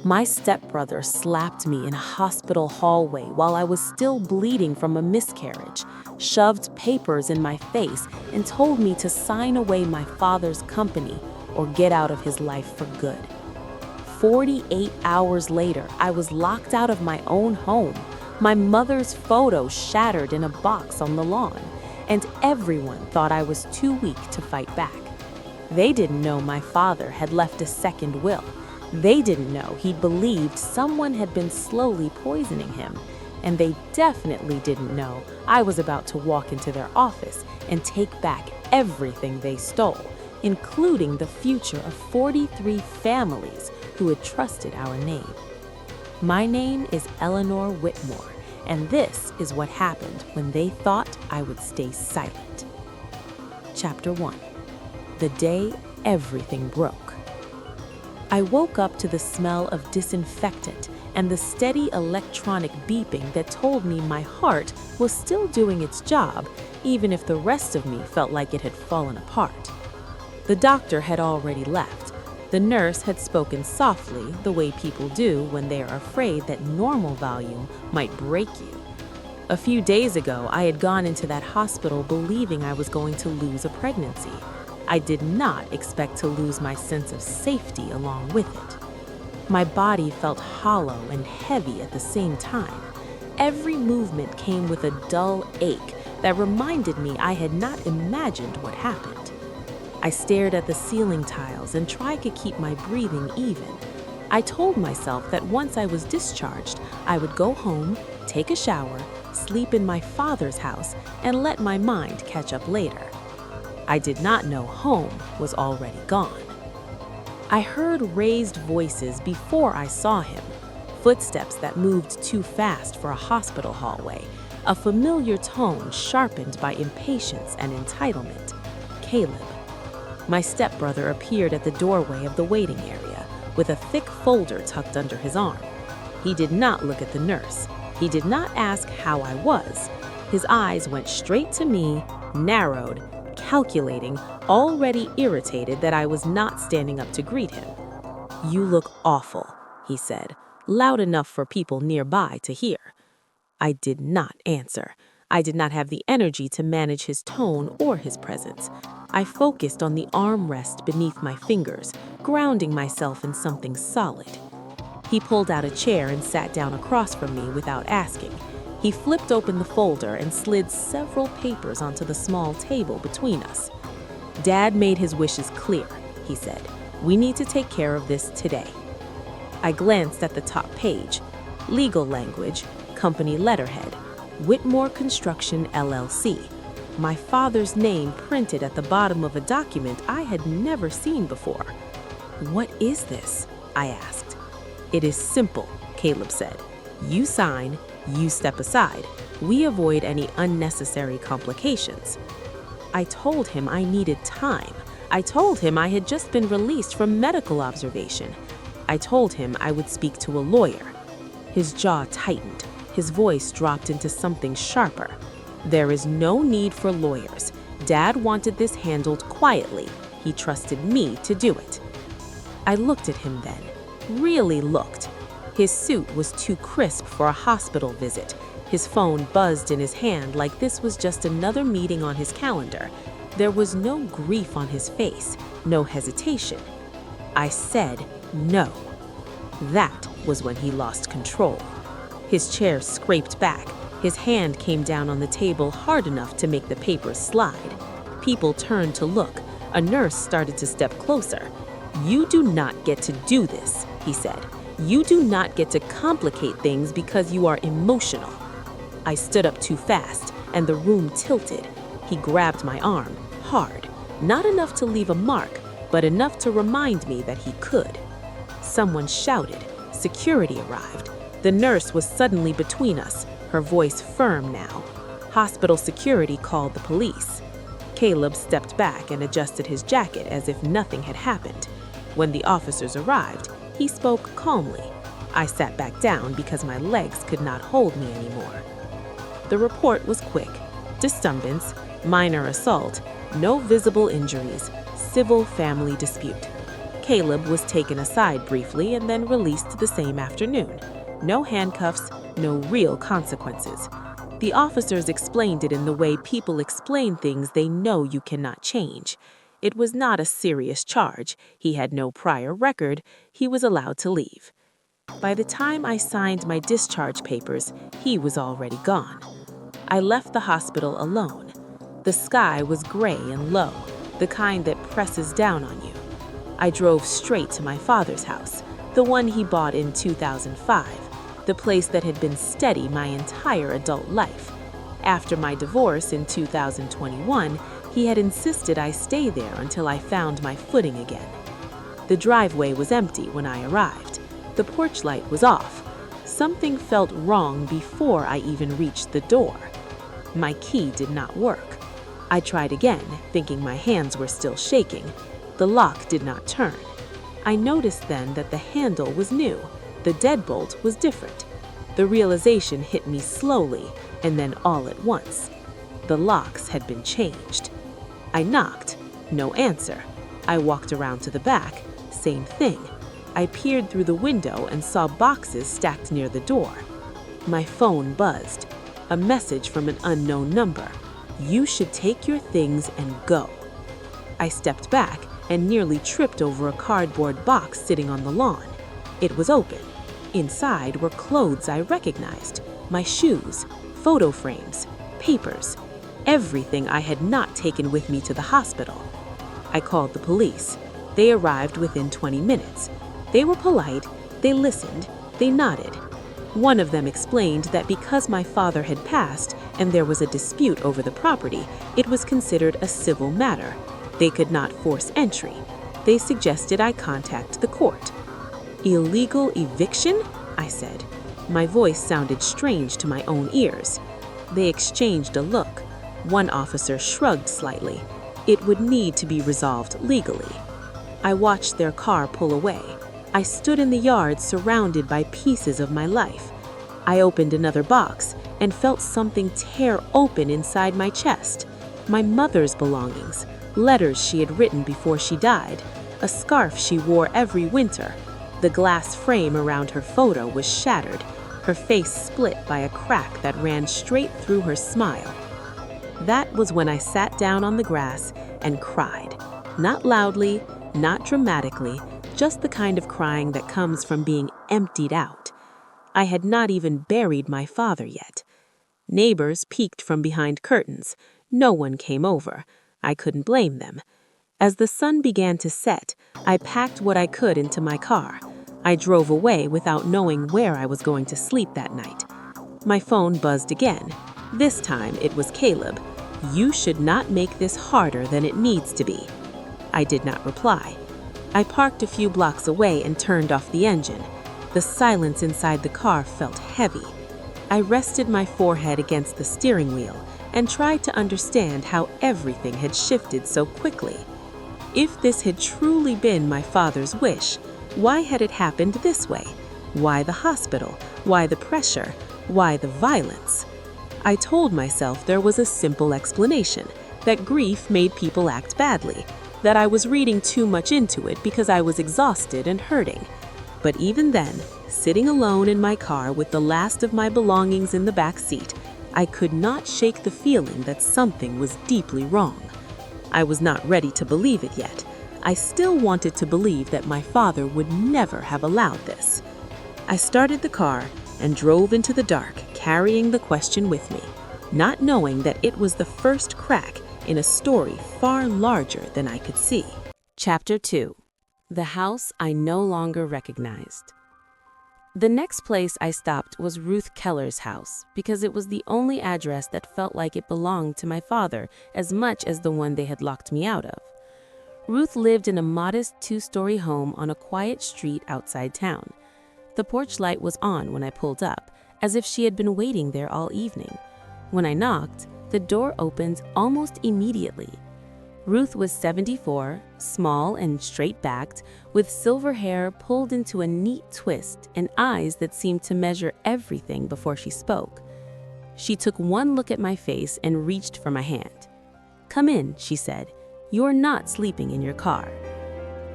My stepbrother slapped me in a hospital hallway while I was still bleeding from a miscarriage, shoved papers in my face, and told me to sign away my father's company or get out of his life for good. 48 hours later, I was locked out of my own home, my mother's photo shattered in a box on the lawn, and everyone thought I was too weak to fight back. They didn't know my father had left a second will. They didn't know he believed someone had been slowly poisoning him. And they definitely didn't know I was about to walk into their office and take back everything they stole, including the future of 43 families who had trusted our name. My name is Eleanor Whitmore, and this is what happened when they thought I would stay silent. Chapter 1. The day everything broke. I woke up to the smell of disinfectant and the steady electronic beeping that told me my heart was still doing its job, even if the rest of me felt like it had fallen apart. The doctor had already left. The nurse had spoken softly, the way people do when they are afraid that normal volume might break you. A few days ago, I had gone into that hospital believing I was going to lose a pregnancy. I did not expect to lose my sense of safety along with it. My body felt hollow and heavy at the same time. Every movement came with a dull ache that reminded me I had not imagined what happened. I stared at the ceiling tiles and tried to keep my breathing even. I told myself that once I was discharged, I would go home, take a shower, sleep in my father's house, and let my mind catch up later. I did not know home was already gone. I heard raised voices before I saw him, footsteps that moved too fast for a hospital hallway, a familiar tone sharpened by impatience and entitlement. Caleb. My stepbrother appeared at the doorway of the waiting area with a thick folder tucked under his arm. He did not look at the nurse. He did not ask how I was. His eyes went straight to me, narrowed, calculating, already irritated that I was not standing up to greet him. "You look awful," he said, loud enough for people nearby to hear. I did not answer. I did not have the energy to manage his tone or his presence. I focused on the armrest beneath my fingers, grounding myself in something solid. He pulled out a chair and sat down across from me without asking. He flipped open the folder and slid several papers onto the small table between us. "Dad made his wishes clear," he said. "We need to take care of this today." I glanced at the top page. Legal language, company letterhead, Whitmore Construction, LLC. My father's name printed at the bottom of a document I had never seen before. "What is this?" I asked. "It is simple," Caleb said. "You sign, you step aside. We avoid any unnecessary complications." I told him I needed time. I told him I had just been released from medical observation. I told him I would speak to a lawyer. His jaw tightened. His voice dropped into something sharper. "There is no need for lawyers. Dad wanted this handled quietly. He trusted me to do it." I looked at him then. Really looked. His suit was too crisp for a hospital visit. His phone buzzed in his hand like this was just another meeting on his calendar. There was no grief on his face, no hesitation. I said no. That was when he lost control. His chair scraped back. His hand came down on the table hard enough to make the papers slide. People turned to look. A nurse started to step closer. "You do not get to do this," he said. "You do not get to complicate things because you are emotional." I stood up too fast, and the room tilted. He grabbed my arm, hard. Not enough to leave a mark, but enough to remind me that he could. Someone shouted. Security arrived. The nurse was suddenly between us, her voice firm now. Hospital security called the police. Caleb stepped back and adjusted his jacket as if nothing had happened. When the officers arrived, he spoke calmly. I sat back down because my legs could not hold me anymore. The report was quick. Disturbance, minor assault, no visible injuries, civil family dispute. Caleb was taken aside briefly and then released the same afternoon. No handcuffs, no real consequences. The officers explained it in the way people explain things they know you cannot change. It was not a serious charge. He had no prior record. He was allowed to leave. By the time I signed my discharge papers, he was already gone. I left the hospital alone. The sky was gray and low, the kind that presses down on you. I drove straight to my father's house, the one he bought in 2005, the place that had been steady my entire adult life. After my divorce in 2021, he had insisted I stay there until I found my footing again. The driveway was empty when I arrived. The porch light was off. Something felt wrong before I even reached the door. My key did not work. I tried again, thinking my hands were still shaking. The lock did not turn. I noticed then that the handle was new. The deadbolt was different. The realization hit me slowly and then all at once. The locks had been changed. I knocked. No answer. I walked around to the back. Same thing. I peered through the window and saw boxes stacked near the door. My phone buzzed. A message from an unknown number. "You should take your things and go." I stepped back and nearly tripped over a cardboard box sitting on the lawn. It was open. Inside were clothes I recognized, my shoes, photo frames, papers, everything I had not taken with me to the hospital. I called the police. They arrived within 20 minutes. They were polite, they listened, they nodded. One of them explained that because my father had passed and there was a dispute over the property, it was considered a civil matter. They could not force entry. They suggested I contact the court. "Illegal eviction?" I said. My voice sounded strange to my own ears. They exchanged a look. One officer shrugged slightly. It would need to be resolved legally. I watched their car pull away. I stood in the yard surrounded by pieces of my life. I opened another box and felt something tear open inside my chest. My mother's belongings, letters she had written before she died, a scarf she wore every winter. The glass frame around her photo was shattered, her face split by a crack that ran straight through her smile. That was when I sat down on the grass and cried. Not loudly, not dramatically, just the kind of crying that comes from being emptied out. I had not even buried my father yet. Neighbors peeked from behind curtains. No one came over. I couldn't blame them. As the sun began to set, I packed what I could into my car. I drove away without knowing where I was going to sleep that night. My phone buzzed again. This time it was Caleb. "You should not make this harder than it needs to be." I did not reply. I parked a few blocks away and turned off the engine. The silence inside the car felt heavy. I rested my forehead against the steering wheel and tried to understand how everything had shifted so quickly. If this had truly been my father's wish, why had it happened this way? Why the hospital? Why the pressure? Why the violence? I told myself there was a simple explanation, that grief made people act badly, that I was reading too much into it because I was exhausted and hurting. But even then, sitting alone in my car with the last of my belongings in the back seat, I could not shake the feeling that something was deeply wrong. I was not ready to believe it yet. I still wanted to believe that my father would never have allowed this. I started the car and drove into the dark, carrying the question with me, not knowing that it was the first crack in a story far larger than I could see. Chapter 2. The House I No Longer Recognized. The next place I stopped was Ruth Keller's house because it was the only address that felt like it belonged to my father as much as the one they had locked me out of. Ruth lived in a modest 2-story home on a quiet street outside town. The porch light was on when I pulled up, as if she had been waiting there all evening. When I knocked, the door opened almost immediately. Ruth was 74, small and straight-backed, with silver hair pulled into a neat twist and eyes that seemed to measure everything before she spoke. She took one look at my face and reached for my hand. "Come in," she said. "You're not sleeping in your car."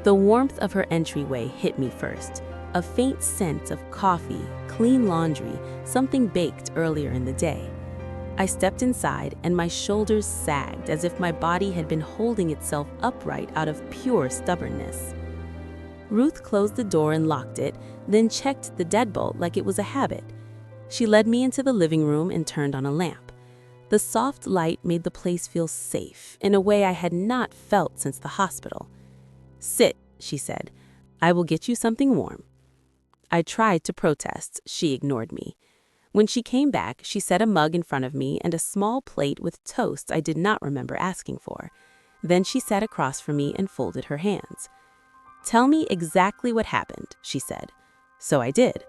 The warmth of her entryway hit me first. A faint scent of coffee, clean laundry, something baked earlier in the day. I stepped inside and my shoulders sagged as if my body had been holding itself upright out of pure stubbornness. Ruth closed the door and locked it, then checked the deadbolt like it was a habit. She led me into the living room and turned on a lamp. The soft light made the place feel safe in a way I had not felt since the hospital. "Sit," she said. "I will get you something warm." I tried to protest. She ignored me. When she came back, she set a mug in front of me and a small plate with toast I did not remember asking for. Then she sat across from me and folded her hands. "Tell me exactly what happened," she said. So I did.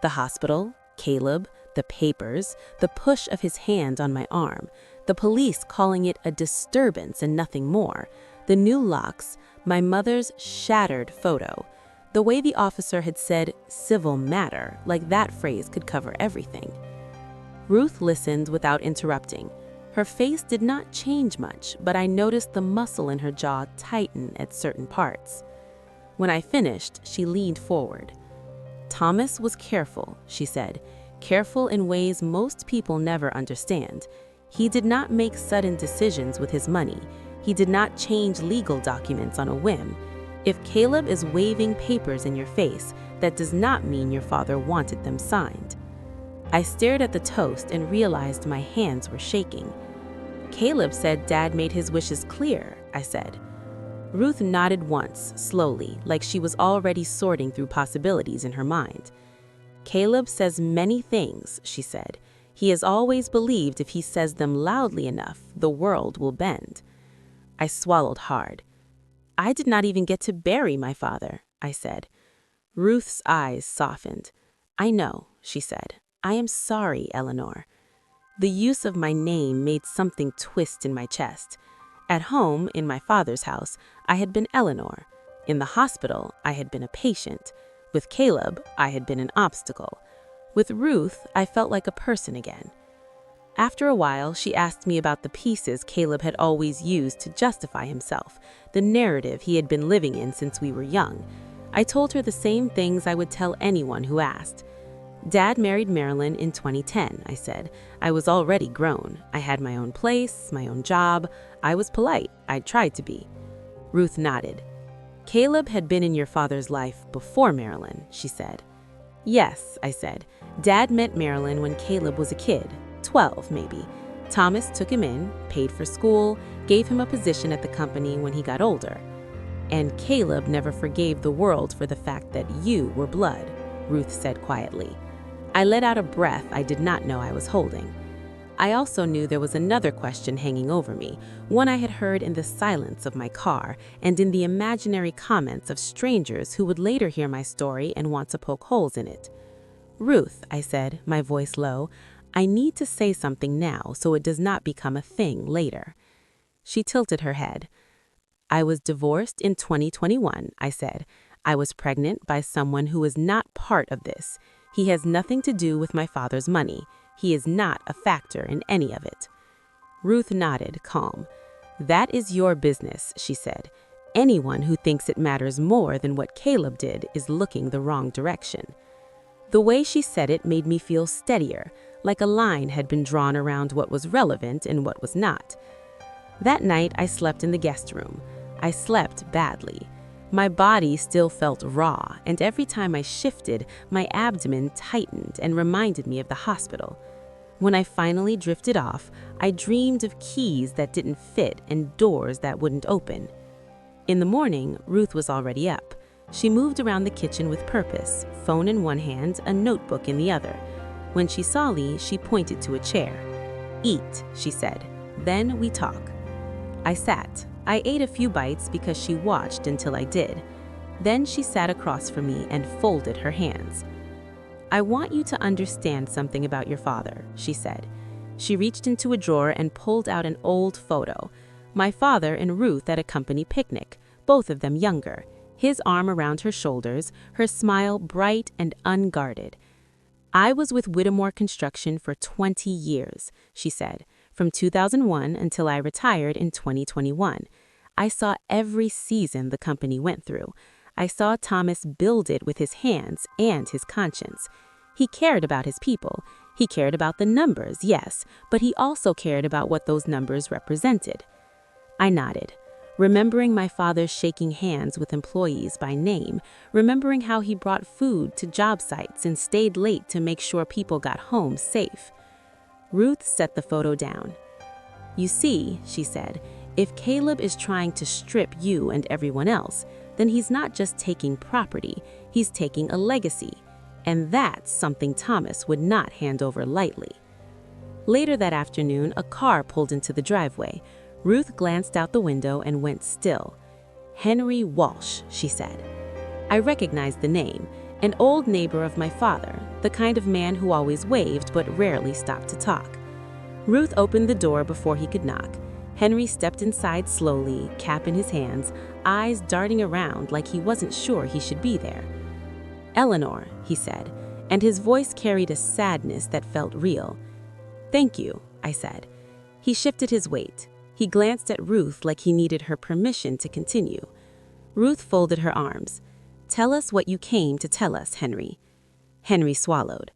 The hospital, Caleb, the papers, the push of his hand on my arm, the police calling it a disturbance and nothing more, the new locks, my mother's shattered photo. The way the officer had said "civil matter," like that phrase could cover everything. Ruth listened without interrupting. Her face did not change much, but I noticed the muscle in her jaw tighten at certain parts. When I finished, she leaned forward. "Thomas was careful," she said, "careful in ways most people never understand. He did not make sudden decisions with his money. He did not change legal documents on a whim. If Caleb is waving papers in your face, that does not mean your father wanted them signed." I stared at the toast and realized my hands were shaking. "Caleb said Dad made his wishes clear," I said. Ruth nodded once, slowly, like she was already sorting through possibilities in her mind. "Caleb says many things," she said. "He has always believed if he says them loudly enough, the world will bend." I swallowed hard. "I did not even get to bury my father," I said. Ruth's eyes softened. "I know," she said. "I am sorry, Eleanor." The use of my name made something twist in my chest. At home, in my father's house, I had been Eleanor. In the hospital, I had been a patient. With Caleb, I had been an obstacle. With Ruth, I felt like a person again. After a while, she asked me about the pieces Caleb had always used to justify himself, the narrative he had been living in since we were young. I told her the same things I would tell anyone who asked. "Dad married Marilyn in 2010, I said. "I was already grown. I had my own place, my own job. I was polite. I tried to be." Ruth nodded. "Caleb had been in your father's life before Marilyn," she said. "Yes," I said. "Dad met Marilyn when Caleb was a kid. 12, maybe. Thomas took him in, paid for school, gave him a position at the company when he got older. And Caleb never forgave the world for the fact that you were blood," Ruth said quietly. I let out a breath I did not know I was holding. I also knew there was another question hanging over me, one I had heard in the silence of my car and in the imaginary comments of strangers who would later hear my story and want to poke holes in it. "Ruth," I said, my voice low, "I need to say something now so it does not become a thing later." She tilted her head. "I was divorced in 2021, I said. "I was pregnant by someone who is not part of this. He has nothing to do with my father's money. He is not a factor in any of it." Ruth nodded, calm. "That is your business," she said. "Anyone who thinks it matters more than what Caleb did is looking the wrong direction." The way she said it made me feel steadier, like a line had been drawn around what was relevant and what was not. That night, I slept in the guest room. I slept badly. My body still felt raw, and every time I shifted, my abdomen tightened and reminded me of the hospital. When I finally drifted off, I dreamed of keys that didn't fit and doors that wouldn't open. In the morning, Ruth was already up. She moved around the kitchen with purpose, phone in one hand, a notebook in the other. When she saw Lee, she pointed to a chair. "Eat," she said. "Then we talk." I sat. I ate a few bites because she watched until I did. Then she sat across from me and folded her hands. "I want you to understand something about your father," she said. She reached into a drawer and pulled out an old photo. My father and Ruth at a company picnic, both of them younger, his arm around her shoulders, her smile bright and unguarded. "I was with Whittemore Construction for 20 years, she said, "from 2001 until I retired in 2021. I saw every season the company went through. I saw Thomas build it with his hands and his conscience. He cared about his people. He cared about the numbers, yes, but he also cared about what those numbers represented. I nodded, remembering my father shaking hands with employees by name, remembering how he brought food to job sites and stayed late to make sure people got home safe. Ruth set the photo down. "You see," she said, "if Caleb is trying to strip you and everyone else, then he's not just taking property, he's taking a legacy. And that's something Thomas would not hand over lightly." Later that afternoon, a car pulled into the driveway. Ruth glanced out the window and went still. "Henry Walsh," she said. I recognized the name, an old neighbor of my father, the kind of man who always waved but rarely stopped to talk. Ruth opened the door before he could knock. Henry stepped inside slowly, cap in his hands, eyes darting around like he wasn't sure he should be there. "Eleanor," he said, and his voice carried a sadness that felt real. "Thank you," I said. He shifted his weight. He glanced at Ruth like he needed her permission to continue. Ruth folded her arms. "Tell us what you came to tell us, Henry." Henry swallowed.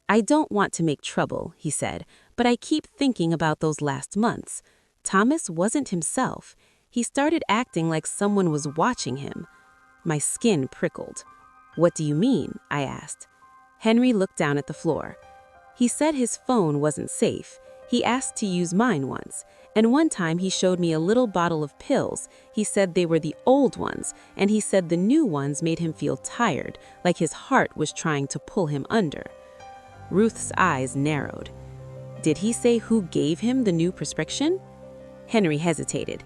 "I don't want to make trouble," he said, "but I keep thinking about those last months. Thomas wasn't himself. He started acting like someone was watching him." My skin prickled. "What do you mean?" I asked. Henry looked down at the floor. "He said his phone wasn't safe. He asked to use mine once, and one time he showed me a little bottle of pills. He said they were the old ones, and he said the new ones made him feel tired, like his heart was trying to pull him under." Ruth's eyes narrowed. "Did he say who gave him the new prescription?" Henry hesitated.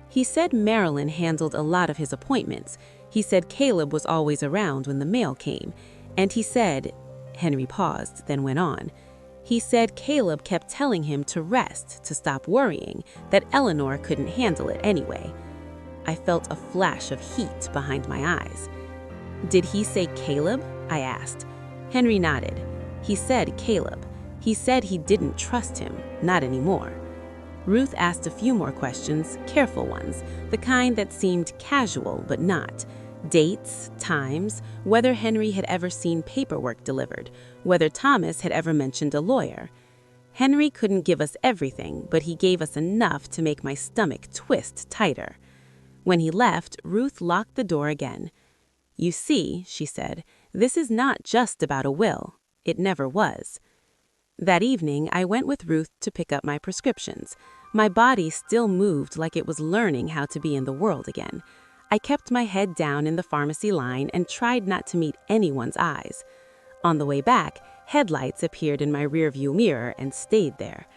"He said Marilyn handled a lot of his appointments. He said Caleb was always around when the mail came. And he said," Henry paused, then went on, "he said Caleb kept telling him to rest, to stop worrying, that Eleanor couldn't handle it anyway." I felt a flash of heat behind my eyes. "Did he say Caleb?" I asked. Henry nodded. "He said Caleb. He said he didn't trust him, not anymore." Ruth asked a few more questions, careful ones, the kind that seemed casual but not. Dates, times, whether Henry had ever seen paperwork delivered, whether Thomas had ever mentioned a lawyer. Henry couldn't give us everything, but he gave us enough to make my stomach twist tighter. When he left, Ruth locked the door again. "You see," she said, "this is not just about a will. It never was." That evening, I went with Ruth to pick up my prescriptions. My body still moved like it was learning how to be in the world again. I kept my head down in the pharmacy line and tried not to meet anyone's eyes. On the way back, headlights appeared in my rearview mirror and stayed there.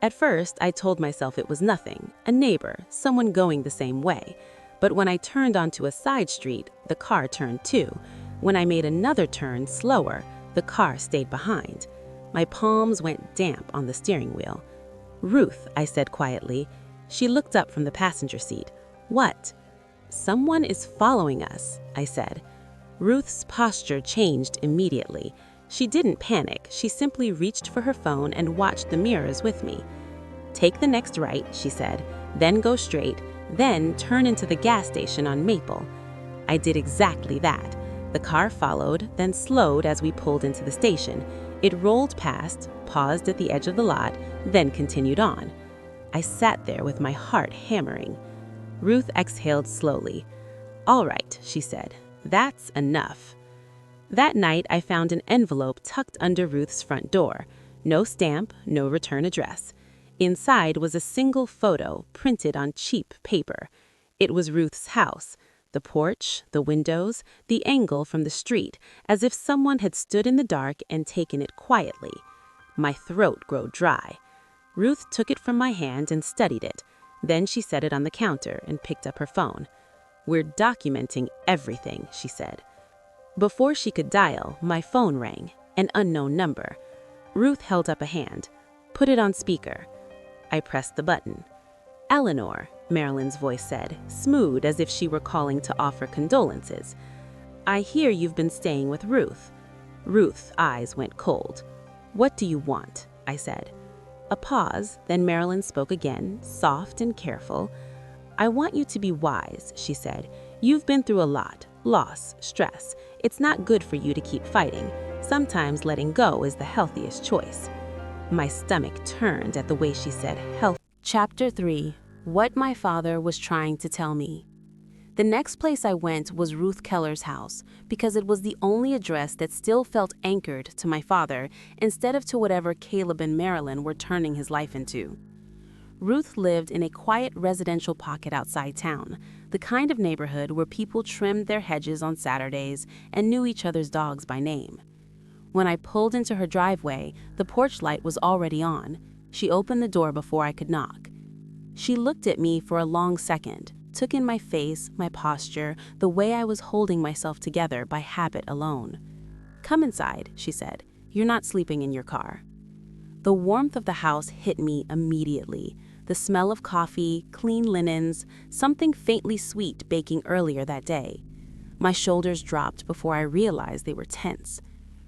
At first, I told myself it was nothing, a neighbor, someone going the same way. But when I turned onto a side street, the car turned too. When I made another turn slower, the car stayed behind. My palms went damp on the steering wheel. "Ruth," I said quietly. She looked up from the passenger seat. "What?" "Someone is following us," I said. Ruth's posture changed immediately. She didn't panic. She simply reached for her phone and watched the mirrors with me. "Take the next right," she said, "then go straight, then turn into the gas station on Maple." I did exactly that. The car followed, then slowed as we pulled into the station. It rolled past, paused at the edge of the lot, then continued on. I sat there with my heart hammering. Ruth exhaled slowly. "All right," she said. "That's enough." That night, I found an envelope tucked under Ruth's front door. No stamp, no return address. Inside was a single photo printed on cheap paper. It was Ruth's house. The porch, the windows, the angle from the street, as if someone had stood in the dark and taken it quietly. My throat grew dry. Ruth took it from my hand and studied it. Then she set it on the counter and picked up her phone. "We're documenting everything," she said. Before she could dial, my phone rang, an unknown number. Ruth held up a hand. "Put it on speaker." I pressed the button. "Eleanor," Marilyn's voice said, smooth as if she were calling to offer condolences. "I hear you've been staying with Ruth." Ruth's eyes went cold. "What do you want?" I said. A pause, then Marilyn spoke again, soft and careful. "I want you to be wise," she said. "You've been through a lot, loss, stress. It's not good for you to keep fighting. Sometimes letting go is the healthiest choice." My stomach turned at the way she said health. Chapter 3. What my father was trying to tell me. The next place I went was Ruth Keller's house, because it was the only address that still felt anchored to my father instead of to whatever Caleb and Marilyn were turning his life into. Ruth lived in a quiet residential pocket outside town, the kind of neighborhood where people trimmed their hedges on Saturdays and knew each other's dogs by name. When I pulled into her driveway, the porch light was already on. She opened the door before I could knock. She looked at me for a long second, took in my face, my posture, the way I was holding myself together by habit alone. "Come inside," she said. "You're not sleeping in your car." The warmth of the house hit me immediately. The smell of coffee, clean linens, something faintly sweet baking earlier that day. My shoulders dropped before I realized they were tense.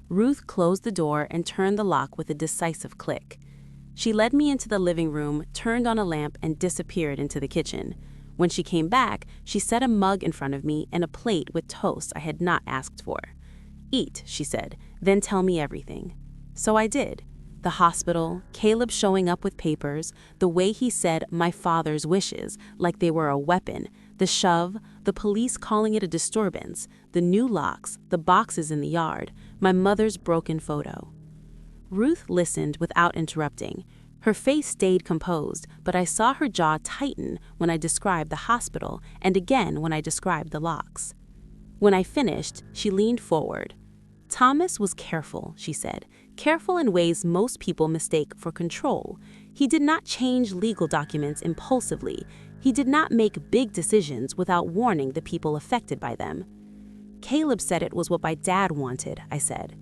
Ruth closed the door and turned the lock with a decisive click. She led me into the living room, turned on a lamp, and disappeared into the kitchen. When she came back, she set a mug in front of me and a plate with toast I had not asked for. "Eat," she said, "then tell me everything." So I did. The hospital, Caleb showing up with papers, the way he said "my father's wishes" like they were a weapon, the shove, the police calling it a disturbance, the new locks, the boxes in the yard, my mother's broken photo. Ruth listened without interrupting. Her face stayed composed, but I saw her jaw tighten when I described the hospital and again when I described the locks. When I finished, she leaned forward. "Thomas was careful," she said, "careful in ways most people mistake for control. He did not change legal documents impulsively. He did not make big decisions without warning the people affected by them." "Caleb said it was what my dad wanted," I said.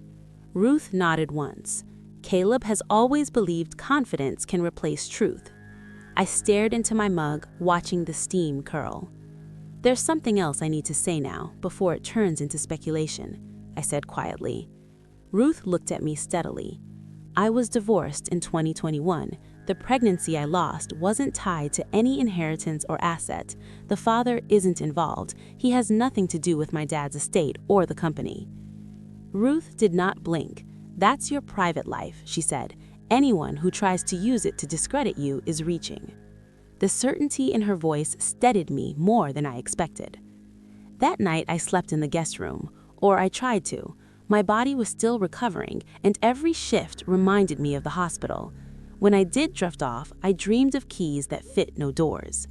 Ruth nodded once. "Caleb has always believed confidence can replace truth." I stared into my mug, watching the steam curl. "There's something else I need to say now, before it turns into speculation," I said quietly. Ruth looked at me steadily. "I was divorced in 2021. The pregnancy I lost wasn't tied to any inheritance or asset. The father isn't involved. He has nothing to do with my dad's estate or the company." Ruth did not blink. "That's your private life," she said. "Anyone who tries to use it to discredit you is reaching." The certainty in her voice steadied me more than I expected. That night I slept in the guest room, or I tried to. My body was still recovering, and every shift reminded me of the hospital. When I did drift off, I dreamed of keys that fit no doors.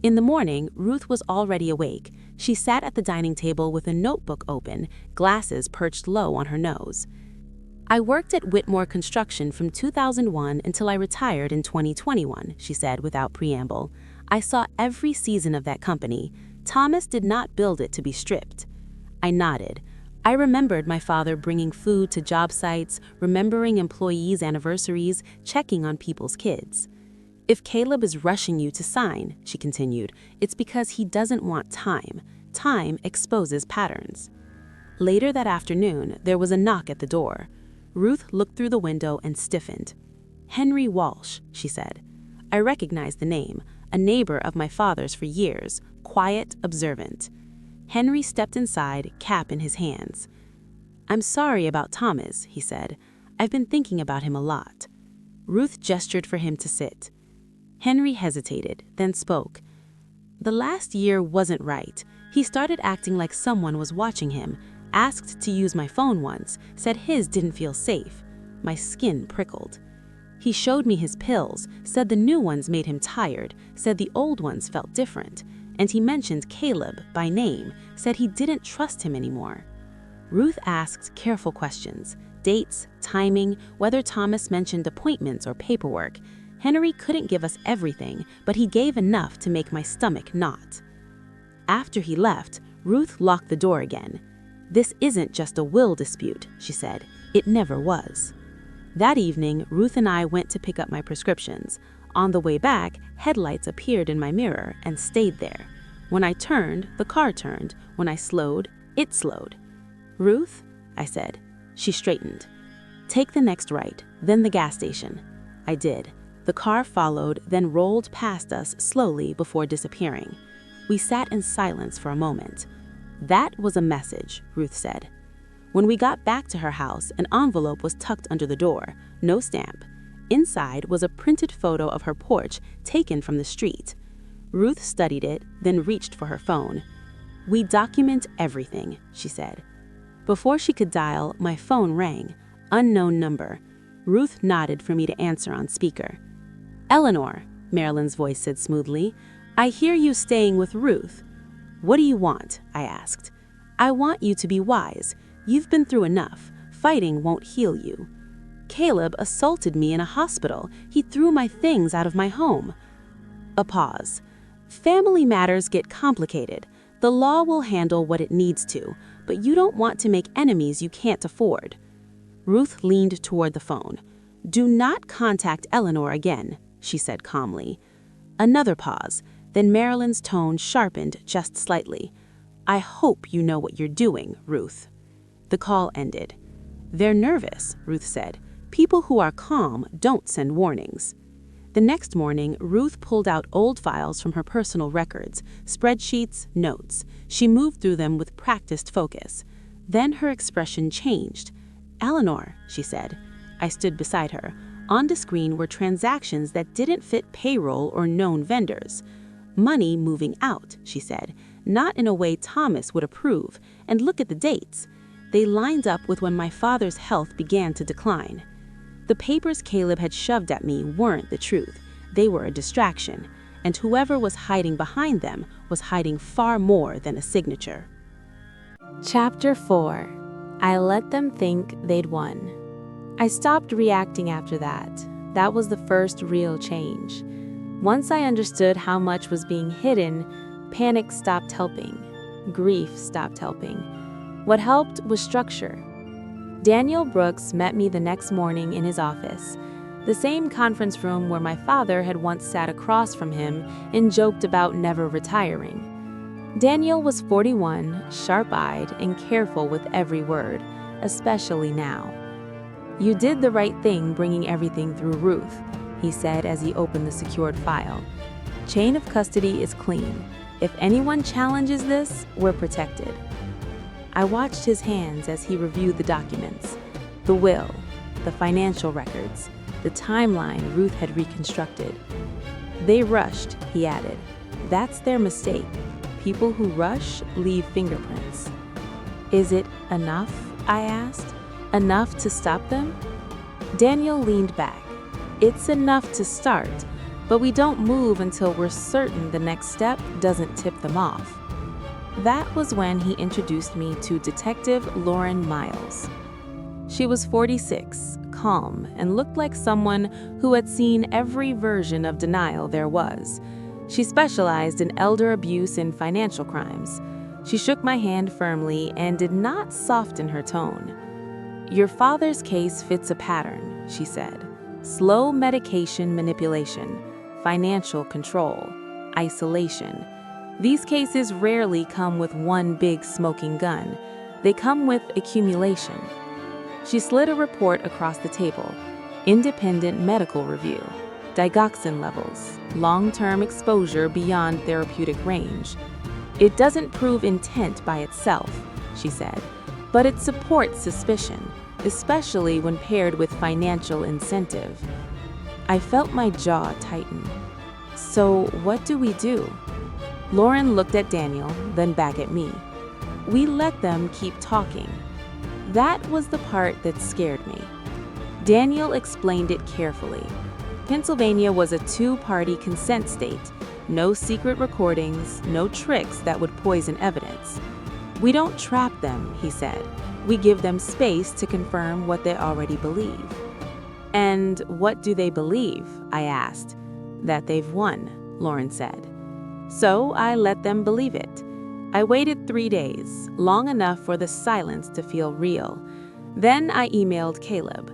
In the morning, Ruth was already awake. She sat at the dining table with a notebook open, glasses perched low on her nose. "I worked at Whitmore Construction from 2001 until I retired in 2021, she said without preamble. "I saw every season of that company. Thomas did not build it to be stripped." I nodded. I remembered my father bringing food to job sites, remembering employees' anniversaries, checking on people's kids. "If Caleb is rushing you to sign," she continued, "it's because he doesn't want time. Time exposes patterns." Later that afternoon, there was a knock at the door. Ruth looked through the window and stiffened. "Henry Walsh," she said. I recognized the name, a neighbor of my father's for years, quiet, observant. Henry stepped inside, cap in his hands. "I'm sorry about Thomas," he said. "I've been thinking about him a lot." Ruth gestured for him to sit. Henry hesitated, then spoke. "The last year wasn't right. He started acting like someone was watching him, asked to use my phone once, said his didn't feel safe." My skin prickled. "He showed me his pills, said the new ones made him tired, said the old ones felt different. And he mentioned Caleb by name, said he didn't trust him anymore." Ruth asked careful questions, dates, timing, whether Thomas mentioned appointments or paperwork. Henry couldn't give us everything, but he gave enough to make my stomach knot. After he left, Ruth locked the door again. "This isn't just a will dispute," she said. "It never was." That evening, Ruth and I went to pick up my prescriptions. On the way back, headlights appeared in my mirror and stayed there. When I turned, the car turned. When I slowed, it slowed. "Ruth?" I said. She straightened. "Take the next right, then the gas station." I did. The car followed, then rolled past us slowly before disappearing. We sat in silence for a moment. "That was a message," Ruth said. When we got back to her house, an envelope was tucked under the door, no stamp. Inside was a printed photo of her porch taken from the street. Ruth studied it, then reached for her phone. "We document everything," she said. Before she could dial, my phone rang. Unknown number. Ruth nodded for me to answer on speaker. "Eleanor," Marilyn's voice said smoothly, "I hear you staying with Ruth." "What do you want?" I asked. "I want you to be wise. You've been through enough. Fighting won't heal you." "Caleb assaulted me in a hospital. He threw my things out of my home." A pause. "Family matters get complicated. The law will handle what it needs to, but you don't want to make enemies you can't afford." Ruth leaned toward the phone. "Do not contact Eleanor again," she said calmly. Another pause, then Marilyn's tone sharpened just slightly. "I hope you know what you're doing, Ruth." The call ended. "They're nervous," Ruth said. "People who are calm don't send warnings." The next morning, Ruth pulled out old files from her personal records, spreadsheets, notes. She moved through them with practiced focus. Then her expression changed. "Eleanor," she said. I stood beside her. On the screen were transactions that didn't fit payroll or known vendors. "Money moving out," she said, "not in a way Thomas would approve. And look at the dates. They lined up with when my father's health began to decline." The papers Caleb had shoved at me weren't the truth. They were a distraction, and whoever was hiding behind them was hiding far more than a signature. Chapter 4. I let them think they'd won. I stopped reacting after that. That was the first real change. Once I understood how much was being hidden, panic stopped helping. Grief stopped helping. What helped was structure. Daniel Brooks met me the next morning in his office, the same conference room where my father had once sat across from him and joked about never retiring. Daniel was 41, sharp-eyed, and careful with every word, especially now. "You did the right thing bringing everything through Ruth," he said as he opened the secured file. "Chain of custody is clean. If anyone challenges this, we're protected." I watched his hands as he reviewed the documents. The will, the financial records, the timeline Ruth had reconstructed. "They rushed," he added. "That's their mistake. People who rush leave fingerprints." "Is it enough?" I asked. "Enough to stop them?" Daniel leaned back. "It's enough to start, but we don't move until we're certain the next step doesn't tip them off." That was when he introduced me to Detective Lauren Miles. She was 46, calm, and looked like someone who had seen every version of denial there was. She specialized in elder abuse and financial crimes. She shook my hand firmly and did not soften her tone. "Your father's case fits a pattern," she said. "Slow medication manipulation, financial control, isolation. These cases rarely come with one big smoking gun. They come with accumulation." She slid a report across the table. Independent medical review, digoxin levels, long-term exposure beyond therapeutic range. "It doesn't prove intent by itself," she said, "but it supports suspicion, especially when paired with financial incentive." I felt my jaw tighten. "So what do we do?" Lauren looked at Daniel, then back at me. "We let them keep talking." That was the part that scared me. Daniel explained it carefully. Pennsylvania was a two-party consent state. No secret recordings, no tricks that would poison evidence. "We don't trap them," he said. "We give them space to confirm what they already believe." "And what do they believe?" I asked. "That they've won," Lauren said. So I let them believe it. I waited 3 days, long enough for the silence to feel real. Then I emailed Caleb.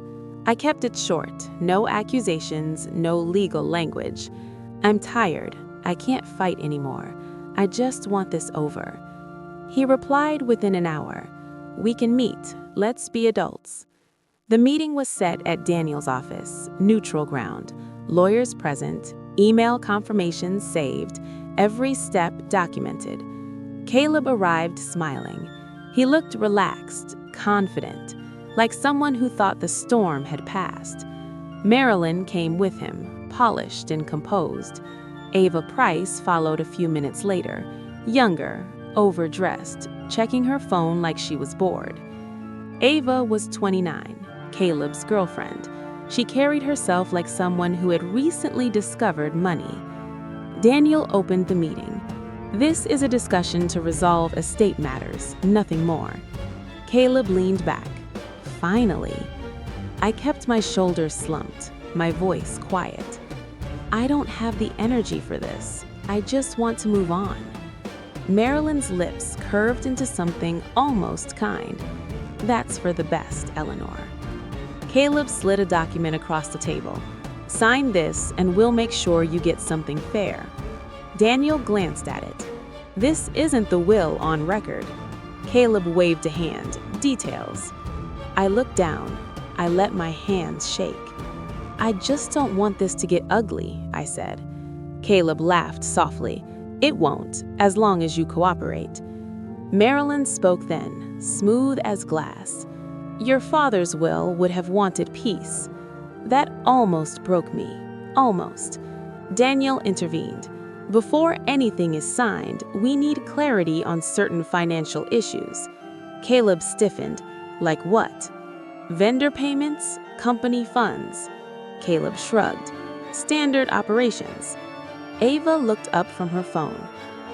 I kept it short, no accusations, no legal language. "I'm tired. I can't fight anymore. I just want this over." He replied within an hour. "We can meet. Let's be adults." The meeting was set at Daniel's office, neutral ground. Lawyers present, email confirmations saved, every step documented. Caleb arrived smiling. He looked relaxed, confident, like someone who thought the storm had passed. Marilyn came with him, polished and composed. Ava Price followed a few minutes later, younger, overdressed, checking her phone like she was bored. Ava was 29, Caleb's girlfriend. She carried herself like someone who had recently discovered money. Daniel opened the meeting. This is a discussion to resolve estate matters, nothing more. Caleb leaned back. Finally. I kept my shoulders slumped, my voice quiet. I don't have the energy for this. I just want to move on. Marilyn's lips curved into something almost kind. That's for the best, Eleanor. Caleb slid a document across the table. Sign this and we'll make sure you get something fair. Daniel glanced at it. This isn't the will on record. Caleb waved a hand. Details. I looked down. I let my hands shake. I just don't want this to get ugly, I said. Caleb laughed softly. It won't, as long as you cooperate. Marilyn spoke then, smooth as glass. Your father's will would have wanted peace. That almost broke me. Almost. Daniel intervened. Before anything is signed, we need clarity on certain financial issues. Caleb stiffened. Like what? Vendor payments? Company funds? Caleb shrugged. Standard operations. Ava looked up from her phone.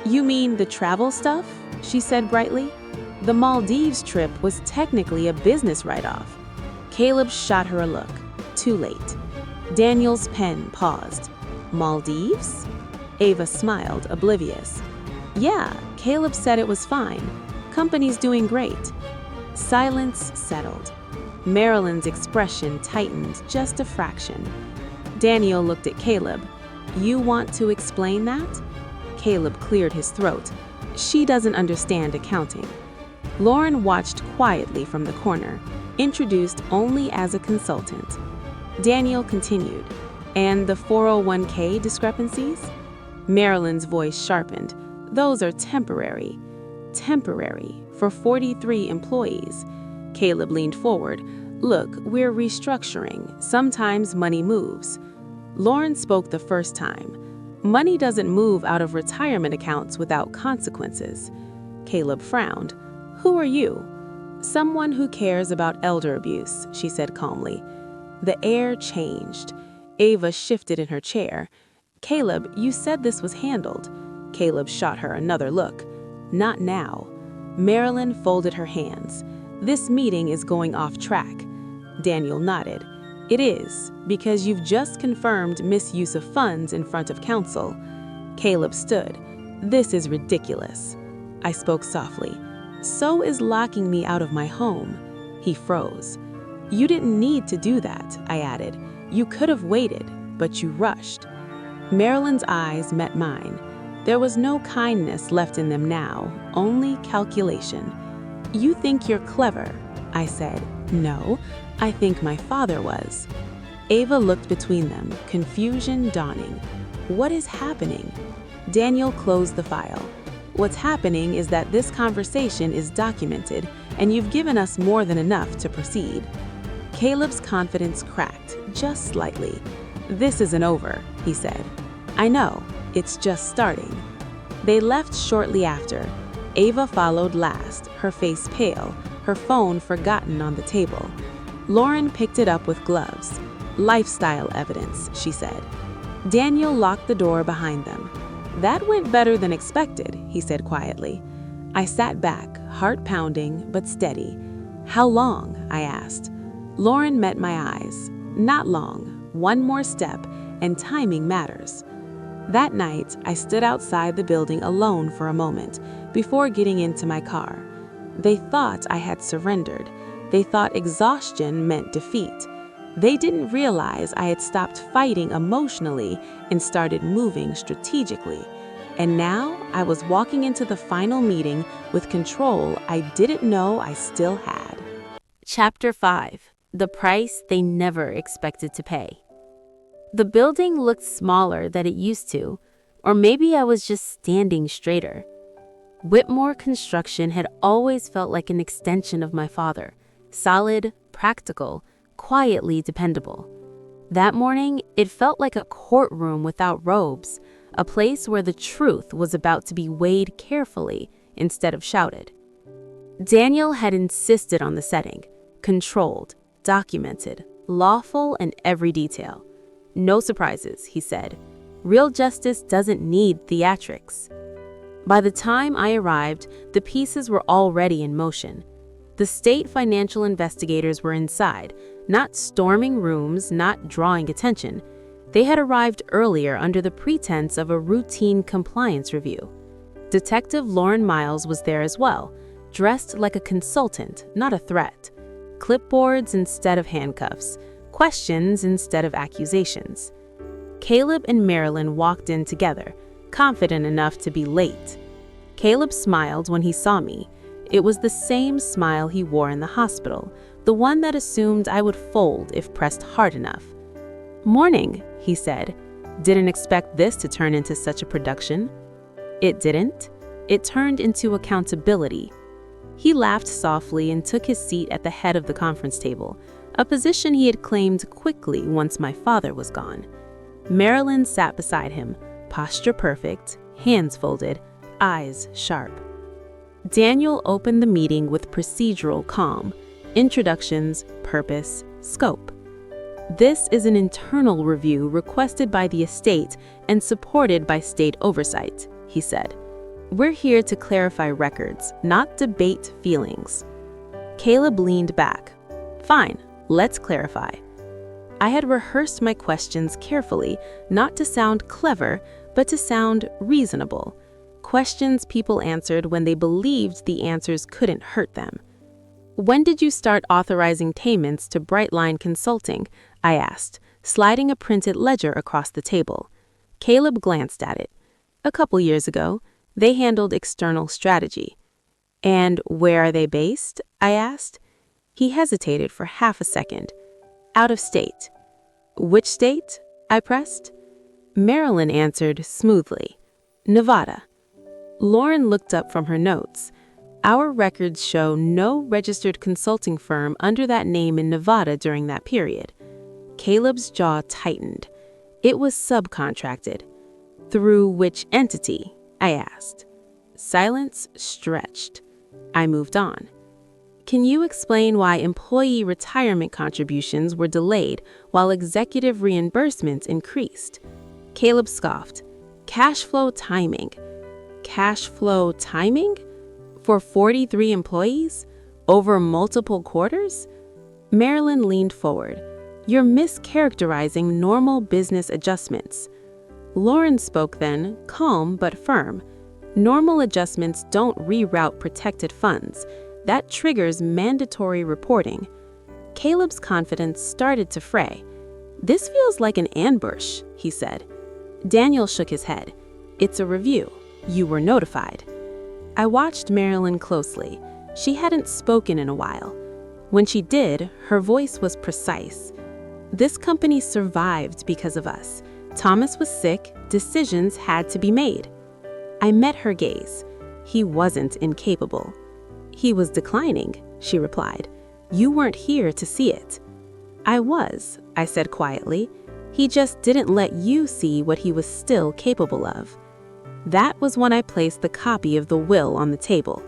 You mean the travel stuff? She said brightly. The Maldives trip was technically a business write-off. Caleb shot her a look. Too late. Daniel's pen paused. Maldives? Ava smiled, oblivious. Yeah, Caleb said it was fine. Company's doing great. Silence settled. Marilyn's expression tightened just a fraction. Daniel looked at Caleb. You want to explain that? Caleb cleared his throat. She doesn't understand accounting. Lauren watched quietly from the corner, introduced only as a consultant. Daniel continued. And the 401k discrepancies? Marilyn's voice sharpened. Those are temporary. Temporary for 43 employees. Caleb leaned forward. Look, we're restructuring. Sometimes money moves. Lauren spoke the first time. Money doesn't move out of retirement accounts without consequences. Caleb frowned. Who are you? Someone who cares about elder abuse, she said calmly. The air changed. Ava shifted in her chair. Caleb, you said this was handled. Caleb shot her another look. Not now. Marilyn folded her hands. This meeting is going off track. Daniel nodded. It is, because you've just confirmed misuse of funds in front of council. Caleb stood. This is ridiculous. I spoke softly. So is locking me out of my home. He froze. You didn't need to do that, I added. You could have waited, but you rushed. Marilyn's eyes met mine. There was no kindness left in them now, only calculation. You think you're clever, I said. No, I think my father was. Ava looked between them, confusion dawning. What is happening? Daniel closed the file. What's happening is that this conversation is documented, and you've given us more than enough to proceed. Caleb's confidence cracked, just slightly. This isn't over, he said. I know, it's just starting. They left shortly after. Ava followed last, her face pale, her phone forgotten on the table. Lauren picked it up with gloves. Lifestyle evidence, she said. Daniel locked the door behind them. That went better than expected, he said quietly. I sat back, heart pounding, but steady. How long? I asked. Lauren met my eyes. Not long. One more step, and timing matters. That night, I stood outside the building alone for a moment before getting into my car. They thought I had surrendered. They thought exhaustion meant defeat. They didn't realize I had stopped fighting emotionally and started moving strategically. And now I was walking into the final meeting with control I didn't know I still had. Chapter 5. The Price They Never Expected to Pay. The building looked smaller than it used to, or maybe I was just standing straighter. Whitmore Construction had always felt like an extension of my father, solid, practical, quietly dependable. That morning, it felt like a courtroom without robes, a place where the truth was about to be weighed carefully instead of shouted. Daniel had insisted on the setting, controlled, documented, lawful in every detail. No surprises, he said. Real justice doesn't need theatrics. By the time I arrived, the pieces were already in motion. The state financial investigators were inside, not storming rooms, not drawing attention. They had arrived earlier under the pretense of a routine compliance review. Detective Lauren Miles was there as well, dressed like a consultant, not a threat. Clipboards instead of handcuffs, questions instead of accusations. Caleb and Marilyn walked in together, confident enough to be late. Caleb smiled when he saw me. It was the same smile he wore in the hospital, the one that assumed I would fold if pressed hard enough. "Morning," he said. "Didn't expect this to turn into such a production." It didn't. It turned into accountability. He laughed softly and took his seat at the head of the conference table, a position he had claimed quickly once my father was gone. Marilyn sat beside him, posture perfect, hands folded, eyes sharp. Daniel opened the meeting with procedural calm, introductions, purpose, scope. "This is an internal review requested by the estate and supported by state oversight," he said. "We're here to clarify records, not debate feelings." Caleb leaned back. "Fine, let's clarify." I had rehearsed my questions carefully, not to sound clever, but to sound reasonable. Questions people answered when they believed the answers couldn't hurt them. "When did you start authorizing payments to Brightline Consulting?" I asked, sliding a printed ledger across the table. Caleb glanced at it. "A couple years ago. They handled external strategy." "And where are they based?" I asked. He hesitated for half a second. "Out of state." "Which state?" I pressed. Marilyn answered smoothly. "Nevada." Lauren looked up from her notes. "Our records show no registered consulting firm under that name in Nevada during that period." Caleb's jaw tightened. "It was subcontracted." "Through which entity?" I asked. Silence stretched. I moved on. "Can you explain why employee retirement contributions were delayed while executive reimbursements increased?" Caleb scoffed. "Cash flow timing." Cash flow timing? For 43 employees? Over multiple quarters? Marilyn leaned forward. "You're mischaracterizing normal business adjustments." Lauren spoke then, calm but firm. "Normal adjustments don't reroute protected funds. That triggers mandatory reporting." Caleb's confidence started to fray. "This feels like an ambush," he said. Daniel shook his head. "It's a review. You were notified." I watched Marilyn closely. She hadn't spoken in a while. When she did, her voice was precise. "This company survived because of us. Thomas was sick, decisions had to be made." I met her gaze. He wasn't incapable. "He was declining," she replied. "You weren't here to see it." "I was," I said quietly. "He just didn't let you see what he was still capable of." That was when I placed the copy of the will on the table,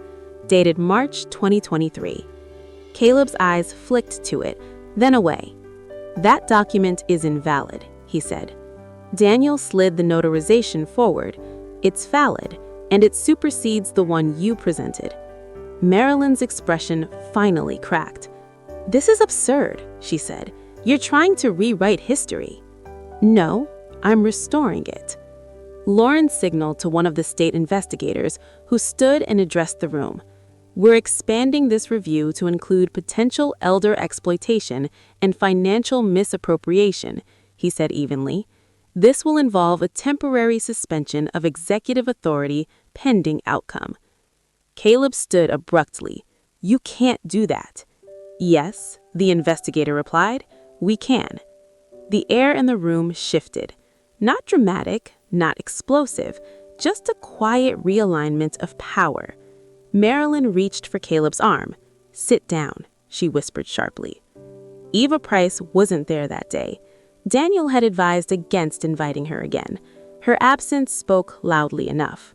dated March 2023. Caleb's eyes flicked to it, then away. "That document is invalid," he said. Daniel slid the notarization forward. "It's valid, and it supersedes the one you presented." Marilyn's expression finally cracked. "This is absurd," she said. "You're trying to rewrite history." "No, I'm restoring it." Lauren signaled to one of the state investigators, who stood and addressed the room. "We're expanding this review to include potential elder exploitation and financial misappropriation," he said evenly. "This will involve a temporary suspension of executive authority pending outcome." Caleb stood abruptly. "You can't do that." "Yes," the investigator replied, "we can." The air in the room shifted. Not dramatic, not explosive, just a quiet realignment of power. Marilyn reached for Caleb's arm. "Sit down," she whispered sharply. Eva Price wasn't there that day. Daniel had advised against inviting her again. Her absence spoke loudly enough.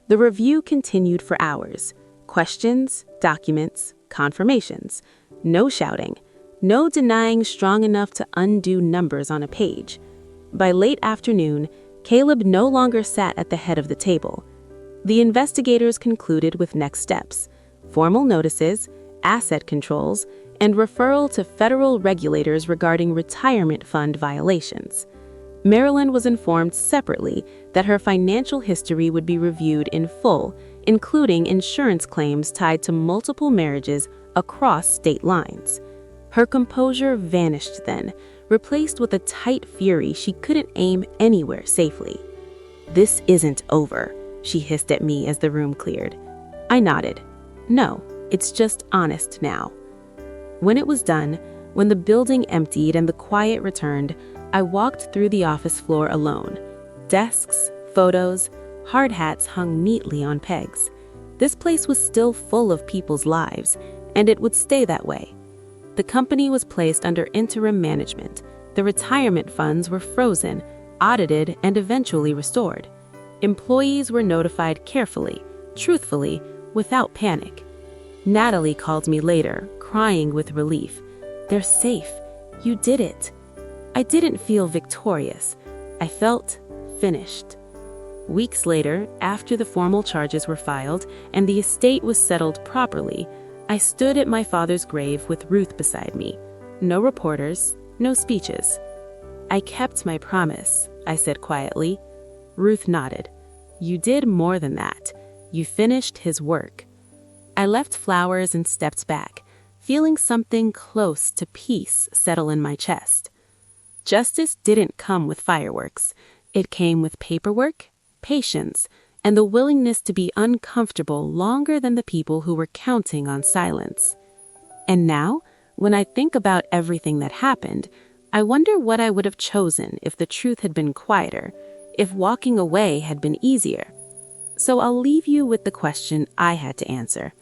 The review continued for hours. Questions, documents, confirmations. No shouting. No denying strong enough to undo numbers on a page. By late afternoon, Caleb no longer sat at the head of the table. The investigators concluded with next steps: formal notices, asset controls, and referral to federal regulators regarding retirement fund violations. Marilyn was informed separately that her financial history would be reviewed in full, including insurance claims tied to multiple marriages across state lines. Her composure vanished then, replaced with a tight fury she couldn't aim anywhere safely. "This isn't over," she hissed at me as the room cleared. I nodded. "No, it's just honest now." When it was done, when the building emptied and the quiet returned, I walked through the office floor alone. Desks, photos, hard hats hung neatly on pegs. This place was still full of people's lives, and it would stay that way. The company was placed under interim management. The retirement funds were frozen, audited, and eventually restored. Employees were notified carefully, truthfully, without panic. Natalie called me later, crying with relief. "They're safe. You did it." I didn't feel victorious. I felt finished. Weeks later, after the formal charges were filed and the estate was settled properly, I stood at my father's grave with Ruth beside me. No reporters, no speeches. "I kept my promise," I said quietly. Ruth nodded. "You did more than that. You finished his work." I left flowers and stepped back, feeling something close to peace settle in my chest. Justice didn't come with fireworks. It came with paperwork, patience, and the willingness to be uncomfortable longer than the people who were counting on silence. And now, when I think about everything that happened, I wonder what I would have chosen if the truth had been quieter, if walking away had been easier. So I'll leave you with the question I had to answer.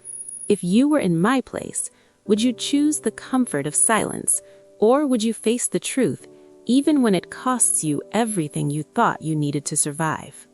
If you were in my place, would you choose the comfort of silence, or would you face the truth, even when it costs you everything you thought you needed to survive?